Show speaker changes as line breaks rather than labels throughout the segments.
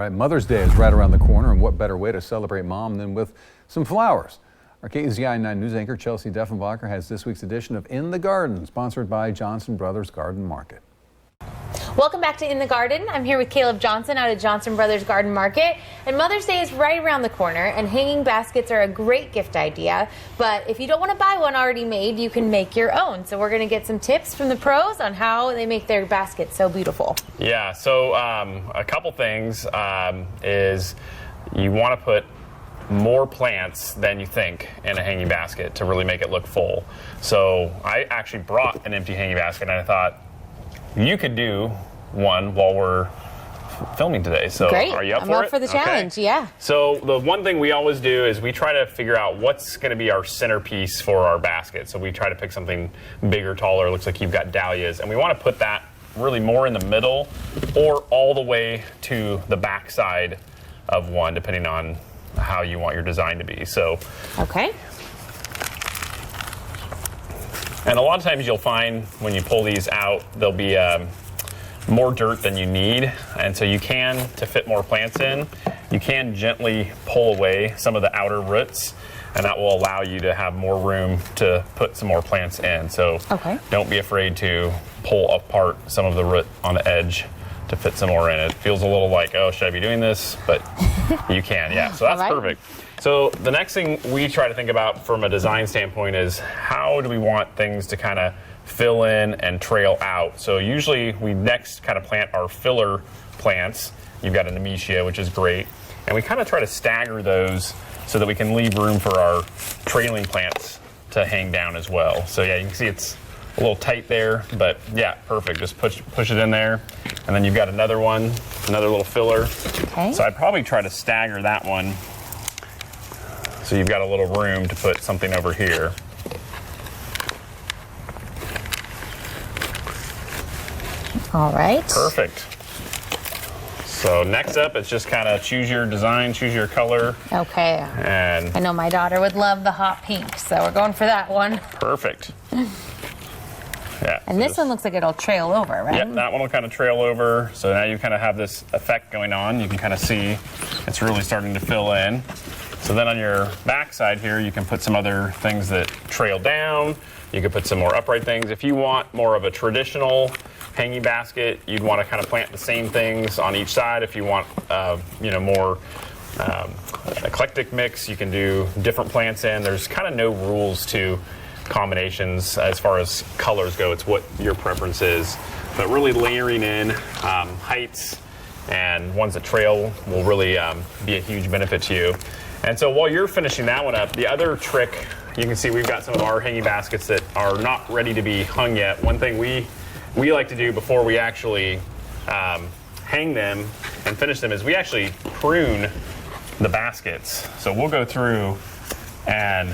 right, Mother's Day is right around the corner, and what better way to celebrate mom than with some flowers? Our KZI 9 News anchor Chelsea Deffenbacher has this week's edition of In the Garden, sponsored by Johnson Brothers Garden Market.
Welcome back to In the Garden. I'm here with Caleb Johnson out at Johnson Brothers Garden Market. And Mother's Day is right around the corner, and hanging baskets are a great gift idea. But if you don't want to buy one already made, you can make your own. So we're going to get some tips from the pros on how they make their baskets so beautiful.
Yeah, so a couple things is you want to put more plants than you think in a hanging basket to really make it look full. So I actually brought an empty hanging basket, and I thought, you could do one while we're filming today. So
great.
Are you up
I'm
for
up
it?
for the challenge,
okay.
Yeah.
So the one thing we always do is we try to figure out what's going to be our centerpiece for our basket. So we try to pick something bigger, taller. Looks like you've got dahlias, and we want to put that really more in the middle or all the way to the back side of one, depending on how you want your design to be. So
okay.
And a lot of times you'll find when you pull these out, there'll be more dirt than you need. And so you can, to fit more plants in, you can gently pull away some of the outer roots, and that will allow you to have more room to put some more plants in. So don't be afraid to pull apart some of the root on the edge to fit some more in. It feels a little like, oh, should I be doing this? But you can, yeah. So that's perfect. So the next thing we try to think about from a design standpoint is how do we want things to kind of fill in and trail out. So usually we next kind of plant our filler plants. You've got a nemesia, which is great. And we kind of try to stagger those so that we can leave room for our trailing plants to hang down as well. So yeah, you can see it's a little tight there, but yeah, perfect. Just push it in there. And then you've got another one, another little filler.
Okay.
So I'd probably try to stagger that one so you've got a little room to put something over here.
All right.
Perfect. So next up, it's just kind of choose your design, choose your color.
Okay.
And
I know my daughter would love the hot pink, so we're going for that one.
Perfect. Yeah.
And this one looks like it'll trail over, right?
Yeah, that one will kind of trail over. So now you kind of have this effect going on. You can kind of see it's really starting to fill in. So then on your back side here, you can put some other things that trail down. You can put some more upright things. If you want more of a traditional hanging basket, you'd want to kind of plant the same things on each side. If you want, more eclectic mix, you can do different plants in. There's kind of no rules to combinations as far as colors go. It's what your preference is. But really layering in heights and ones that trail will really be a huge benefit to you. And so while you're finishing that one up, the other trick, you can see we've got some of our hanging baskets that are not ready to be hung yet. One thing we like to do before we actually hang them and finish them is we actually prune the baskets. So we'll go through and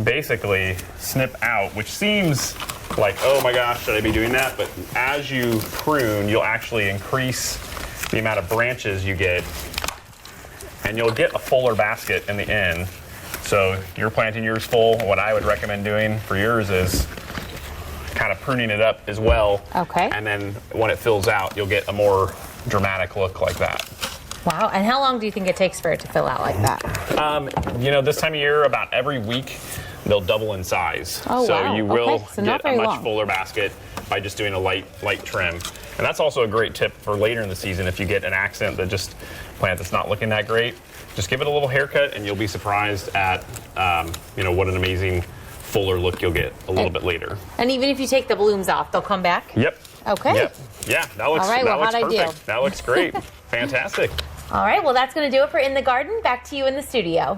basically snip out, which seems like, oh my gosh, should I be doing that? But as you prune, you'll actually increase the amount of branches you get, and you'll get a fuller basket in the end. So you're planting yours full. What I would recommend doing for yours is kind of pruning it up as well.
Okay.
And then when it fills out, you'll get a more dramatic look like that.
Wow. And how long do you think it takes for it to fill out like that?
This time of year, about every week, they'll double in size.
Oh,
so
wow.
you will
So
get a much fuller basket by just doing a light trim. And that's also a great tip for later in the season. If you get an accident that just plant that's not looking that great, just give it a little haircut and you'll be surprised at what an amazing fuller look you'll get a little bit later.
And even if you take the blooms off, they'll come back?
Yep.
Okay.
Yep. Yeah, that looks,
all right,
that looks
how'd I
perfect. That looks great. Fantastic.
All right, well, that's going to do it for In the Garden. Back to you in the studio.